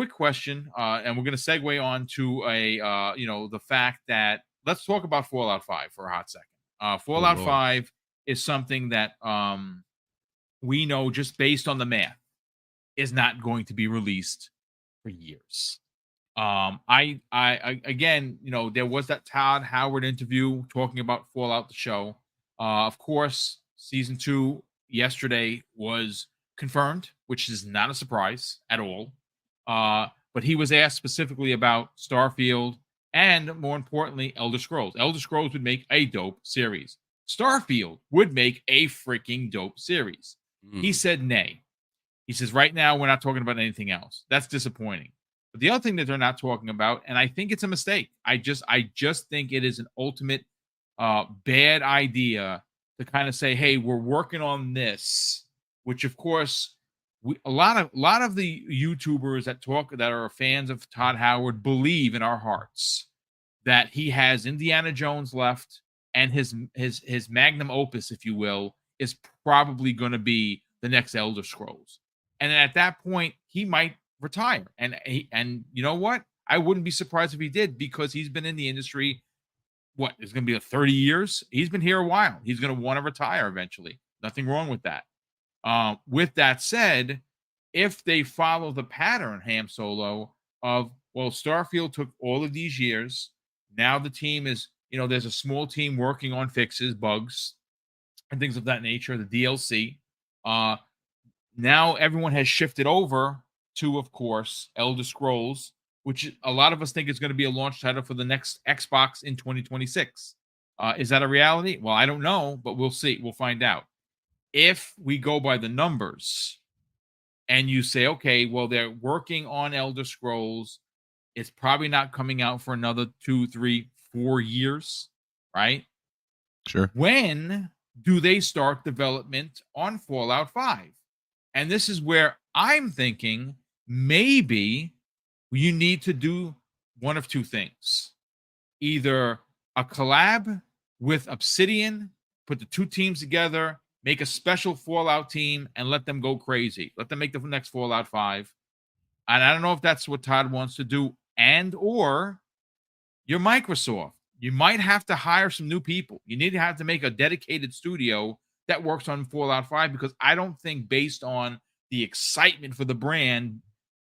quick question, and we're going to segue on to the fact that let's talk about Fallout 5 for a hot second. Oh, Fallout Lord. 5 is something that we know just based on the math is not going to be released for years. I again, there was that Todd Howard interview talking about Fallout the show. Of course, season 2 yesterday was confirmed, which is not a surprise at all. But he was asked specifically about Starfield and, more importantly, Elder Scrolls. Elder Scrolls would make a dope series. Starfield would make a freaking dope series. He said nay. He says, right now, we're not talking about anything else. That's disappointing. But the other thing that they're not talking about, and I think it's a mistake. I just think it is an ultimate bad idea to kind of say, hey, we're working on this, which of course a lot of the YouTubers that are fans of Todd Howard believe in our hearts that he has Indiana Jones left, and his magnum opus, if you will, is probably going to be the next Elder Scrolls. And at that point, he might retire. And you know what? I wouldn't be surprised if he did, because he's been in the industry. What, it's going to be 30 years? He's been here a while. He's going to want to retire eventually. Nothing wrong with that. With that said, if they follow the pattern, Ham Solo, of, well, Starfield took all of these years. Now the team is, there's a small team working on fixes, bugs, and things of that nature, the DLC. Now everyone has shifted over to, of course, Elder Scrolls, which a lot of us think is going to be a launch title for the next Xbox in 2026. Is that a reality? Well, I don't know, but we'll see. We'll find out. If we go by the numbers and you say, okay, well, they're working on Elder Scrolls, it's probably not coming out for another 2, 3, 4 years, right? Sure. When do they start development on Fallout 5? And this is where I'm thinking maybe you need to do one of two things. Either a collab with Obsidian, put the two teams together, make a special Fallout team, and let them go crazy. Let them make the next Fallout 5. And I don't know if that's what Todd wants to do. And or you're Microsoft. You might have to hire some new people. You need to have to make a dedicated studio that works on Fallout 5, because I don't think, based on the excitement for the brand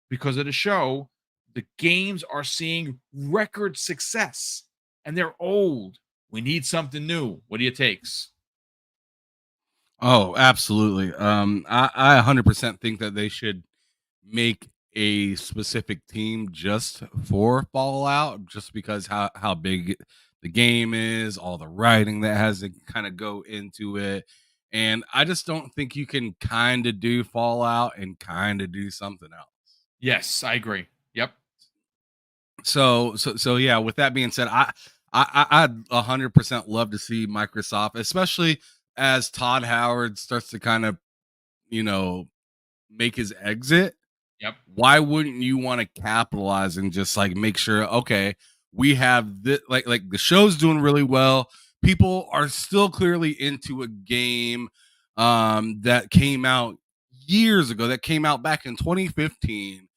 because of the show, the games are seeing record success, and they're old. We need something new. What do you takes? Oh, absolutely. I 100% think that they should make a specific team just for Fallout, just because how big the game is, all the writing that has to kind of go into it. And I just don't think you can kind of do Fallout and kind of do something else. Yes, I agree. Yep. So yeah, with that being said, I'd 100% love to see Microsoft, especially as Todd Howard starts to kind of, make his exit. Yep. Why wouldn't you want to capitalize and just like make sure, okay, we have this, like the show's doing really well. People are still clearly into a game that came out years ago, that came out back in 2015,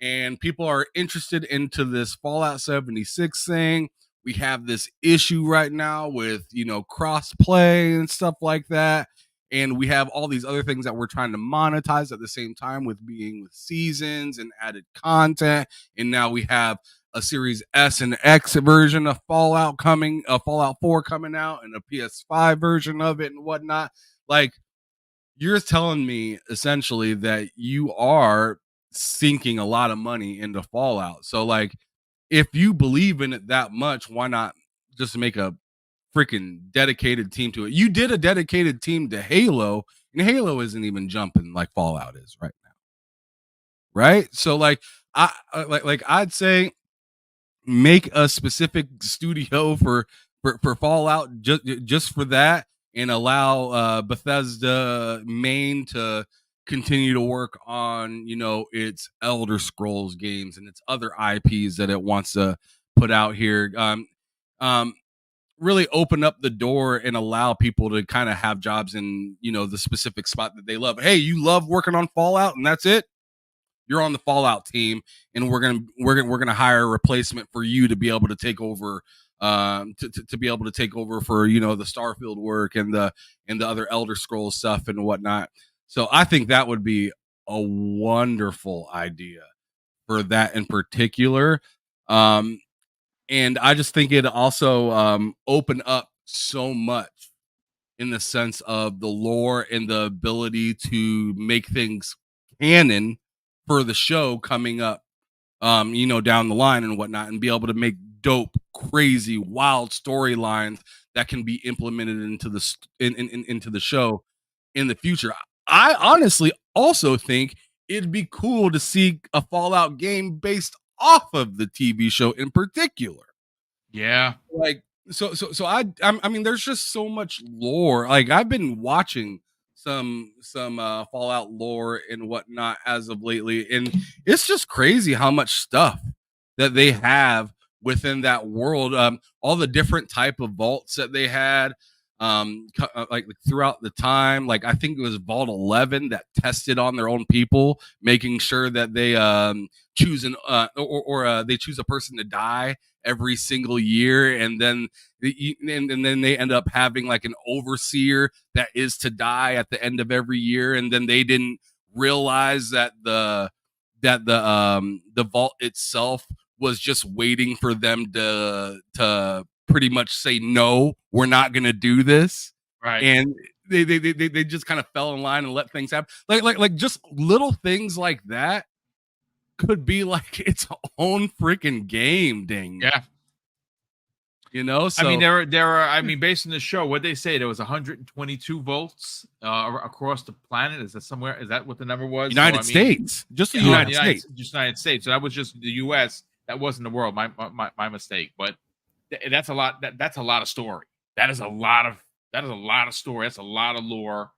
and people are interested into this Fallout 76 thing. We have this issue right now with, cross play and stuff like that. And we have all these other things that we're trying to monetize at the same time, with being with seasons and added content. And now we have a Series S and X version of Fallout coming, a Fallout 4 coming out, and a PS5 version of it and whatnot. Like, you're telling me essentially that you are sinking a lot of money into Fallout. So like, if you believe in it that much, why not just make a freaking dedicated team to it? You did a dedicated team to Halo, and Halo isn't even jumping like Fallout is right now. Right? So like, I'd say make a specific studio for Fallout just for that, and allow Bethesda Main to continue to work on, its Elder Scrolls games and its other IPs that it wants to put out here. Really open up the door and allow people to kind of have jobs in, the specific spot that they love. Hey, you love working on Fallout and that's it? you're on the Fallout team, and we're gonna hire a replacement for you to be able to take over, to be able to take over for the Starfield work and the other Elder Scrolls stuff and whatnot. So I think that would be a wonderful idea for that in particular. And I just think it also open up so much in the sense of the lore and the ability to make things canon for the show coming up, down the line and whatnot, and be able to make dope, crazy, wild storylines that can be implemented into into the show in the future. I honestly also think it'd be cool to see a Fallout game based off of the TV show in particular. Yeah. Like, I mean, there's just so much lore. Like, I've been watching some Fallout lore and whatnot as of lately, and it's just crazy how much stuff that they have within that world. All the different type of vaults that they had, like throughout the time. Like, I think it was Vault 11 that tested on their own people, making sure that they choose they choose a person to die every single year, and then they end up having like an overseer that is to die at the end of every year, and then they didn't realize that the vault itself was just waiting for them to pretty much say, no, we're not gonna do this. Right. And they just kind of fell in line and let things happen. Like just little things like that could be like its own freaking game, dang. Yeah. So I mean, there are. I mean, based on the show, what they say there was 122 volts across the planet. Is that somewhere? Is that what the number was? United States, just the United States. Just United States. So that was just the U.S. That wasn't the world. My mistake. But that's a lot. That's a lot of story. That is a lot of story. That's a lot of lore.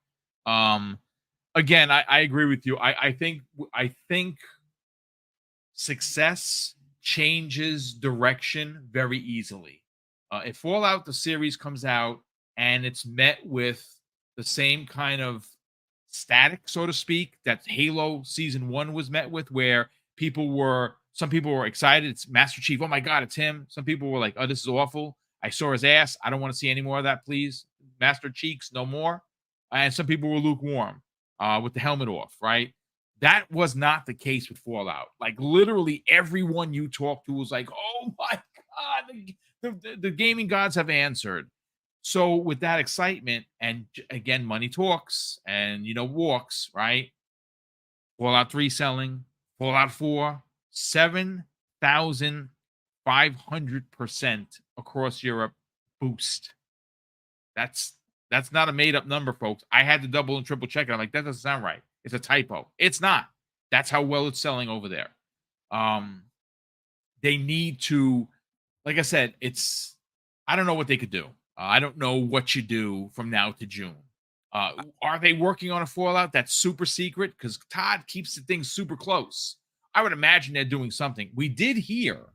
Again, I agree with you. I think success changes direction very easily. If Fallout the series comes out and it's met with the same kind of static, so to speak, that Halo Season 1 was met with, where some people were excited. It's Master Chief. Oh my God, it's him. Some people were like, oh, this is awful. I saw his ass. I don't want to see any more of that, please. Master Cheeks, no more. And some people were lukewarm with the helmet off, right? That was not the case with Fallout. Like, literally everyone you talk to was like, oh my God, the gaming gods have answered. So with that excitement, and again, money talks and walks, right? Fallout 3 selling, Fallout 4, 7,500% across Europe boost. That's not a made up number, folks. I had to double and triple check it. I'm like, that doesn't sound right. It's a typo. It's not. That's how well it's selling over there. They need to, like I said, I don't know what they could do. I don't know what you do from now to June. Are they working on a Fallout that's super secret? Because Todd keeps the thing super close. I would imagine they're doing something. We did hear,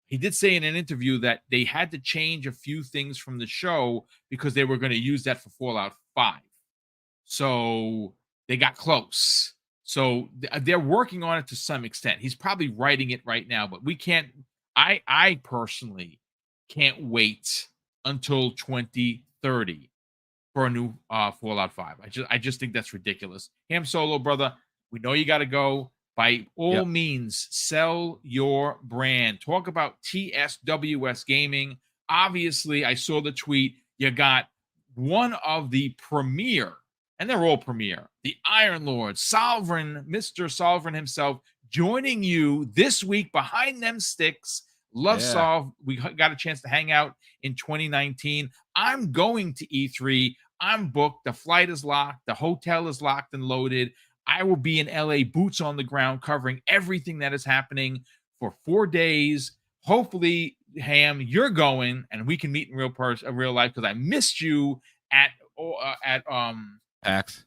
he did say in an interview that they had to change a few things from the show because they were going to use that for Fallout 5. So they got close. So they're working on it to some extent. He's probably writing it right now, but we can't. I personally can't wait until 2030 for a new Fallout 5. I just think that's ridiculous. Ham Solo, brother, we know you got to go. By all means, sell your brand. Talk about TSWS Gaming. Obviously, I saw the tweet. You got one of the premier, and they're all premier, the Iron Lord, Sovereign, Mr. Sovereign himself, joining you this week behind them sticks. Love Solve. We got a chance to hang out in 2019. I'm going to E3. I'm booked. The flight is locked. The hotel is locked and loaded. I will be in LA, boots on the ground, covering everything that is happening for 4 days. Hopefully, Ham, you're going, and we can meet in real life, because I missed you at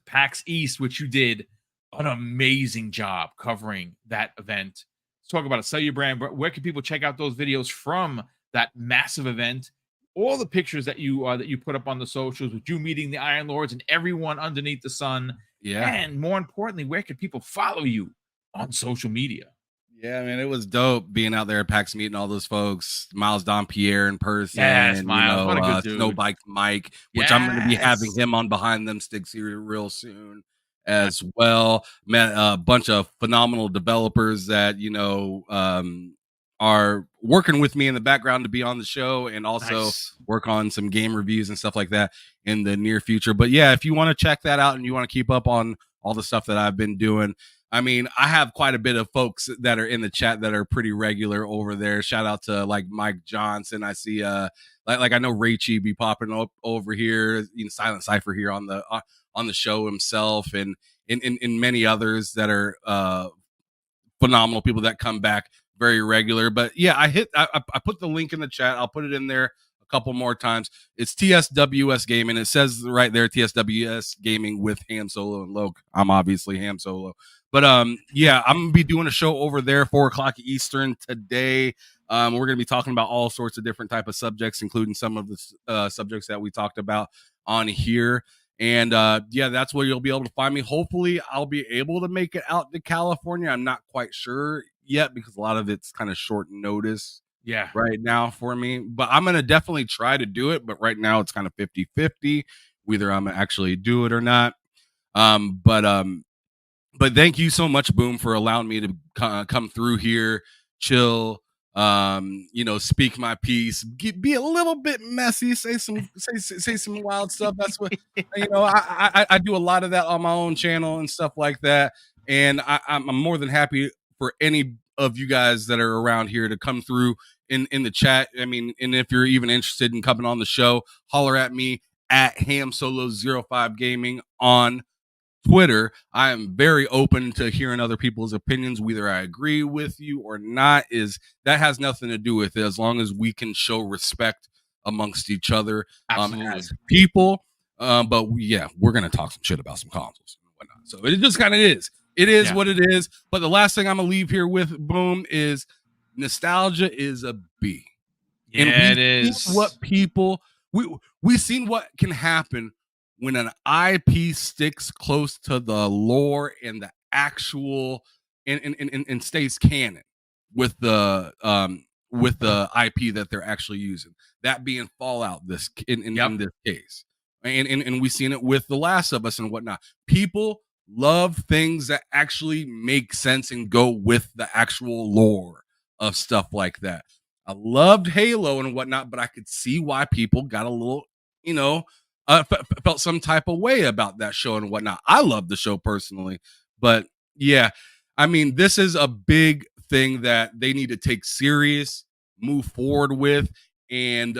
PAX East, which you did an amazing job covering that event. Let's talk about it. Sell your brand. Where can people check out those videos from that massive event? All the pictures that you put up on the socials with you meeting the Iron Lords and everyone underneath the sun. Yeah. And more importantly, where can people follow you? on social media. Yeah, man, it was dope being out there at PAX meeting all those folks, Miles Dompierre in Yes, person, Miles, what a good dude. Snowbike Mike, which I'm going to be having Yes. him on Behind Them Sticks here real soon Nice. as well. Met a bunch of phenomenal developers that, are working with me in the background to be on the show and also Nice. work on some game reviews and stuff like that in the near future. But yeah, if you want to check that out and you want to keep up on all the stuff that I've been doing, I mean, I have quite a bit of folks that are in the chat that are pretty regular over there. Shout out to like Mike Johnson. I see like I know Rachy be popping up over here, Silent Cypher here on the show himself, and in many others that are phenomenal people that come back very regular. But yeah, I put the link in the chat. I'll put it in there a couple more times. It's TSWS Gaming. It says right there TSWS Gaming with Ham Solo and Loke. I'm obviously Ham Solo. But yeah, I'm gonna be doing a show over there 4 o'clock Eastern today. We're gonna be talking about all sorts of different type of subjects, including some of the subjects that we talked about on here. And yeah, that's where you'll be able to find me. Hopefully, I'll be able to make it out to California. I'm not quite sure yet because a lot of it's kind of short notice Yeah. right now for me. But I'm going to definitely try to do it. But right now, it's kind of 50-50, whether I'm going to actually do it or not. Um, but um, but thank you so much, Boom, for allowing me to come through here, chill, speak my piece, be a little bit messy, say some wild stuff. That's what I do a lot of that on my own channel and stuff like that. And I'm more than happy for any of you guys that are around here to come through in the chat. I mean, and if you're even interested in coming on the show, holler at me at HamSolo05 Gaming on Twitter. I am very open to hearing other people's opinions, whether I agree with you or not. Is that has nothing to do with it, as long as we can show respect amongst each other Absolutely. as people. Yeah, we're gonna talk some shit about some consoles and whatnot. So it just kind of is. It is Yeah. what it is. But the last thing I'm gonna leave here with, Boom, is nostalgia is a B. And Yeah, it is. we've seen what can happen when an IP sticks close to the lore and the actual and stays canon with the IP that they're actually using. That being Fallout in this case. And we've seen it with The Last of Us and whatnot. People love things that actually make sense and go with the actual lore of stuff like that. I loved Halo and whatnot, but I could see why people got a little, felt some type of way about that show and whatnot. I love the show personally, but yeah, I mean, this is a big thing that they need to take serious, move forward with, and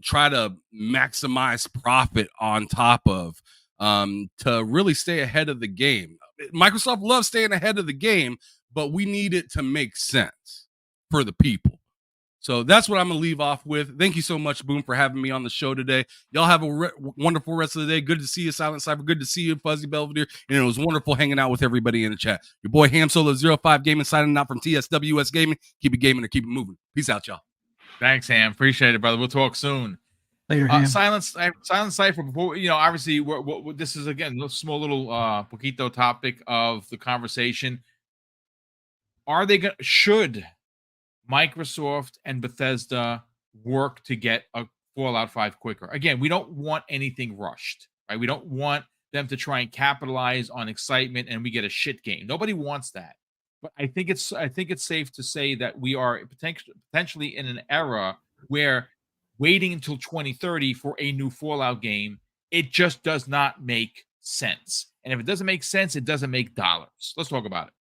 try to maximize profit on top of to really stay ahead of the game. Microsoft loves staying ahead of the game, but we need it to make sense for the people. So that's what I'm going to leave off with. Thank you so much, Boom, for having me on the show today. Y'all have a wonderful rest of the day. Good to see you, Silent Cyber. Good to see you, Fuzzy Belvedere. And it was wonderful hanging out with everybody in the chat. Your boy Ham Solo 05 Gaming signing out from TSWS Gaming. Keep it gaming or keep it moving. Peace out, y'all. Thanks, Ham. Appreciate it, brother. We'll talk soon. Later, Ham. Silent Cypher. Before obviously, this is again a small little poquito topic of the conversation. Are they going? Should Microsoft and Bethesda work to get a Fallout 5 quicker? Again, we don't want anything rushed, right? We don't want them to try and capitalize on excitement and we get a shit game. Nobody wants that. But I think it's safe to say that we are potentially in an era where waiting until 2030 for a new Fallout game, it just does not make sense. And if it doesn't make sense, it doesn't make dollars. Let's talk about it.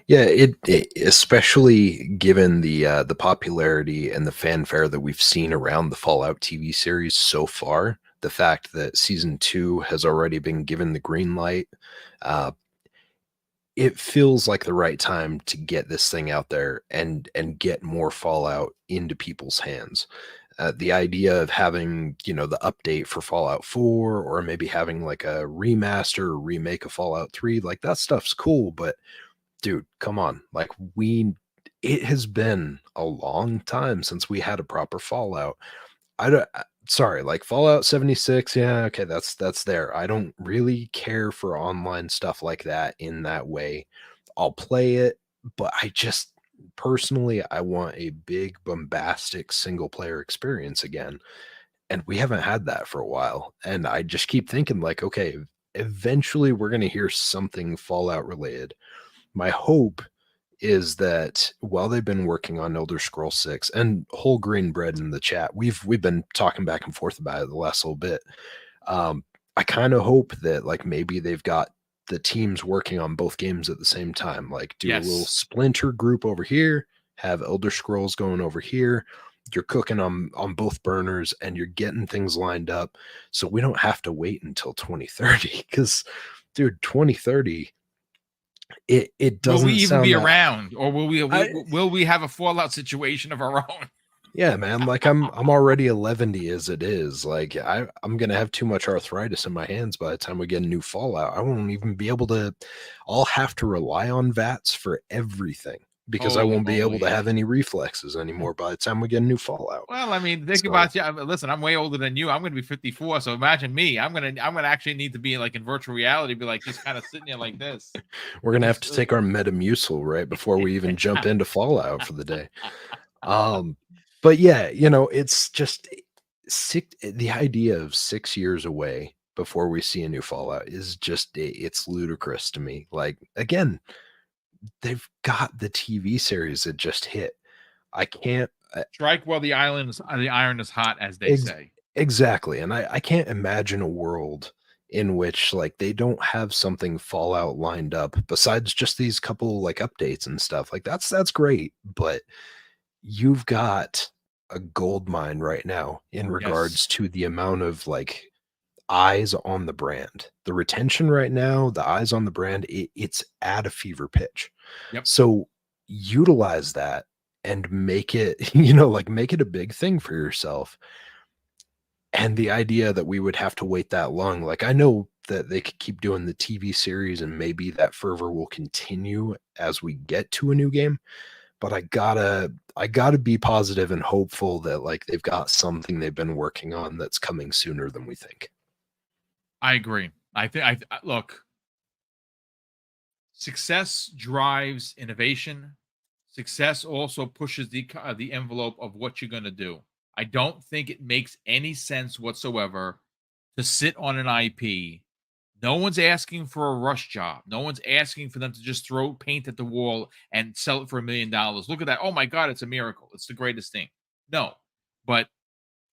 Yeah, it especially given the popularity and the fanfare that we've seen around the Fallout TV series so far, the fact that season 2 has already been given the green light, it feels like the right time to get this thing out there and get more Fallout into people's hands. The idea of having, the update for Fallout 4 or maybe having like a remaster or remake of Fallout 3, like that stuff's cool, but dude, come on. Like it has been a long time since we had a proper Fallout. Sorry, like Fallout 76, yeah, okay, that's there. I don't really care for online stuff like that in that way. I'll play it, but I just personally I want a big bombastic single player experience again. And we haven't had that for a while. And I just keep thinking like, okay, eventually we're going to hear something Fallout related. My hope is that while they've been working on Elder Scroll 6 and Whole Green Bread in the chat, we've been talking back and forth about it the last little bit. I kind of hope that like maybe they've got the teams working on both games at the same time, like do a little splinter group over here, have Elder Scrolls going over here. You're cooking on both burners and you're getting things lined up so we don't have to wait until 2030 because dude 2030 it doesn't will we even sound be that, around, or will we have a Fallout situation of our own? yeah, man, like I'm already 11 as it is. Like I'm gonna have too much arthritis in my hands by the time we get a new Fallout. I won't even be able to. I'll have to rely on VATS for everything because I Holy won't be able to moly. have any reflexes anymore by the time we get a new Fallout. Well, I mean, think So- about you. Listen, I'm way older than you. I'm going to be 54. So imagine me. I'm going to actually need to be like in virtual reality, be like just kind of sitting there like this. We're gonna have to take our Metamucil right before we even jump into Fallout for the day. But yeah, you know, it's just the idea of 6 years away before we see a new Fallout is just it's ludicrous to me. Like again, they've got the TV series that just hit. I can't Strike while the iron is hot, as they say. exactly, and I can't imagine a world in which like they don't have something Fallout lined up besides just these couple like updates and stuff. Like that's great, but you've got a gold mine right now in regards to the amount of like eyes on the brand. The retention right now, the eyes on the brand, it's at a fever pitch. Yep. So utilize that and make it, you know, like make it a big thing for yourself. And the idea that we would have to wait that long, like I know that they could keep doing the TV series and maybe that fervor will continue as we get to a new game. But I gotta be positive and hopeful that like they've got something they've been working on that's coming sooner than we think. I agree. I think look, success drives innovation. Success also pushes the envelope of what you're going to do. I don't think it makes any sense whatsoever to sit on an IP. No one's asking for a rush job. No one's asking for them to just throw paint at the wall and sell it for $1 million. Look at that. Oh my God, it's a miracle. It's the greatest thing. No, but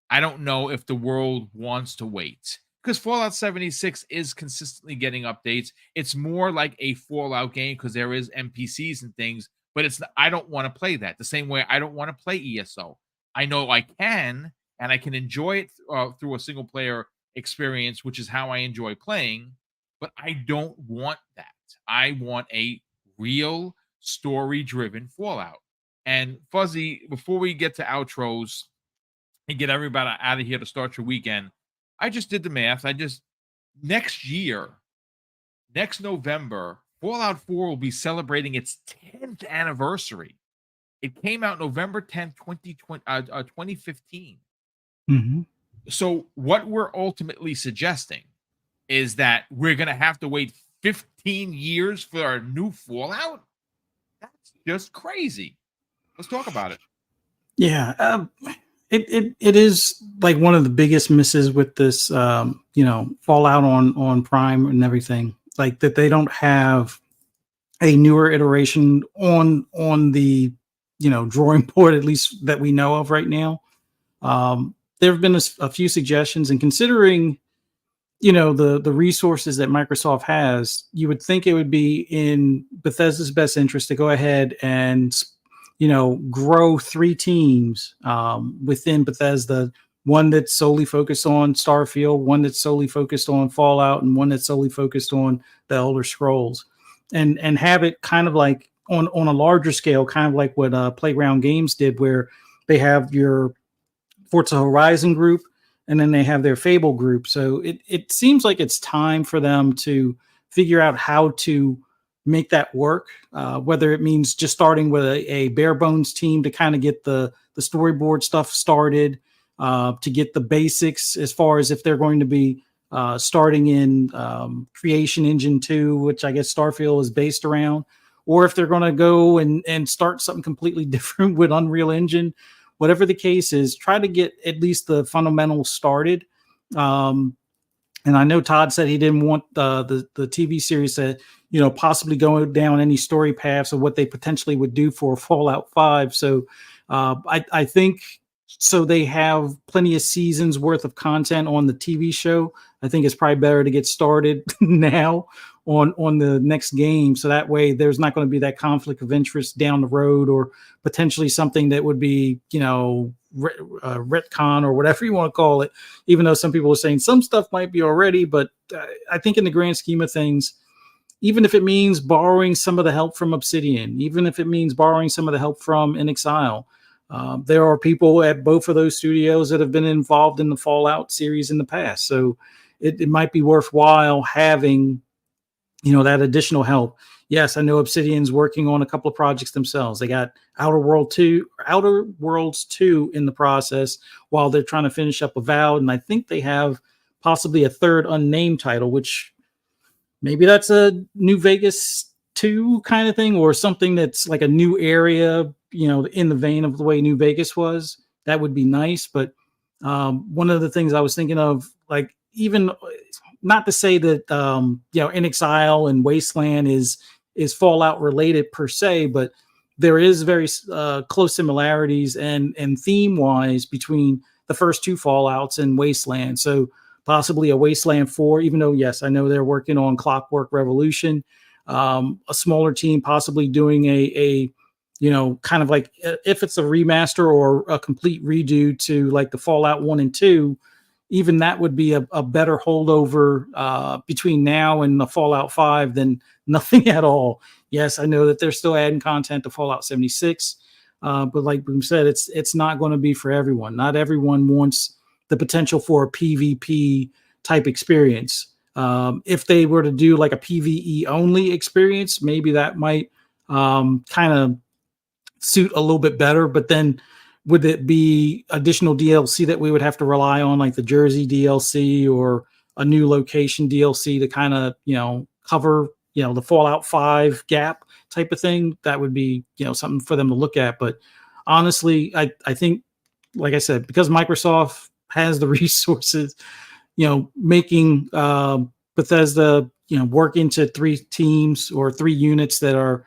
I don't know if the world wants to wait because Fallout 76 is consistently getting updates. It's more like a Fallout game because there is NPCs and things, but I don't want to play that the same way I don't want to play ESO. I know I can, and I can enjoy it through a single player experience, which is how I enjoy playing, but I don't want that. I want a real story driven Fallout. And Fuzzy, before we get to outros and get everybody out of here to start your weekend, I just did the math. Next year, next November, Fallout 4 will be celebrating its 10th anniversary. It came out November 10th, 2015. Mm-hmm. So what we're ultimately suggesting is that we're going to have to wait 15 years for our new Fallout? That's just crazy. Let's talk about it. Yeah. It is like one of the biggest misses with this, Fallout on Prime and everything, like that they don't have a newer iteration on the, drawing board, at least that we know of right now. There have been a few suggestions, and considering, the resources that Microsoft has, you would think it would be in Bethesda's best interest to go ahead and, grow 3 teams within Bethesda, one that's solely focused on Starfield, one that's solely focused on Fallout, and one that's solely focused on the Elder Scrolls, and have it kind of like on a larger scale, kind of like what Playground Games did, where they have your Forza Horizon group, and then they have their Fable group. So it seems like it's time for them to figure out how to make that work, whether it means just starting with a bare bones team to kind of get the storyboard stuff started, to get the basics as far as if they're going to be starting in Creation Engine 2, which I guess Starfield is based around, or if they're going to go and start something completely different with Unreal Engine. Whatever the case is, try to get at least the fundamentals started. And I know Todd said he didn't want the TV series to, possibly go down any story paths of what they potentially would do for Fallout 5. So I think so they have plenty of seasons worth of content on the TV show. I think it's probably better to get started now on the next game. So that way there's not going to be that conflict of interest down the road, or potentially something that would be, retcon or whatever you want to call it, even though some people are saying some stuff might be already. But I think in the grand scheme of things, even if it means borrowing some of the help from Obsidian, even if it means borrowing some of the help from In Exile, there are people at both of those studios that have been involved in the Fallout series in the past. So it might be worthwhile having, that additional help. Yes, I know Obsidian's working on a couple of projects themselves. They got Outer Worlds 2 in the process while they're trying to finish up Avowed. And I think they have possibly a third unnamed title, which maybe that's a New Vegas 2 kind of thing, or something that's like a new area, in the vein of the way New Vegas was. That would be nice. But one of the things I was thinking of, like, even not to say that, In Exile and Wasteland is Fallout related per se, but there is very close similarities and theme wise between the first 2 Fallouts and Wasteland. So possibly a Wasteland 4, even though, yes, I know they're working on Clockwork Revolution, a smaller team possibly doing a kind of like, if it's a remaster or a complete redo to like the Fallout 1 and 2, even that would be a better holdover between now and the Fallout 5 than nothing at all. Yes, I know that they're still adding content to Fallout 76, but like Boom said, it's not going to be for everyone. Not everyone wants the potential for a PvP type experience. If they were to do like a PvE only experience, maybe that might kind of suit a little bit better. But then would it be additional DLC that we would have to rely on, like the Jersey DLC or a new location DLC to kind of, cover, the Fallout 5 gap type of thing? That would be, something for them to look at. But honestly, I think, like I said, because Microsoft has the resources, making Bethesda, work into 3 teams or 3 units that are,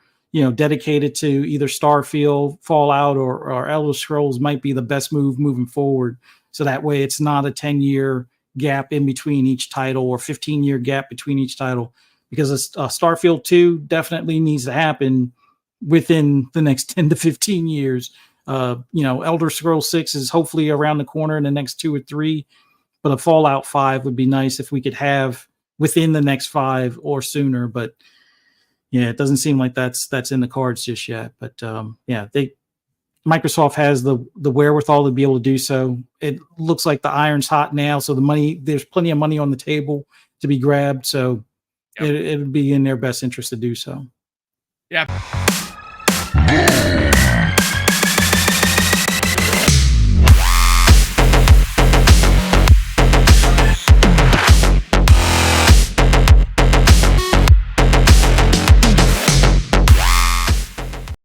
dedicated to either Starfield, Fallout, or Elder Scrolls might be the best move moving forward. So that way it's not a 10-year gap in between each title or 15-year gap between each title, because Starfield 2 definitely needs to happen within the next 10 to 15 years. Elder Scrolls 6 is hopefully around the corner in the next 2 or 3, but a Fallout 5 would be nice if we could have within the next 5 or sooner. But yeah, it doesn't seem like that's in the cards just yet. But Microsoft has the wherewithal to be able to do so. It looks like the iron's hot now, so there's plenty of money on the table to be grabbed. So it would be in their best interest to do so. Yeah.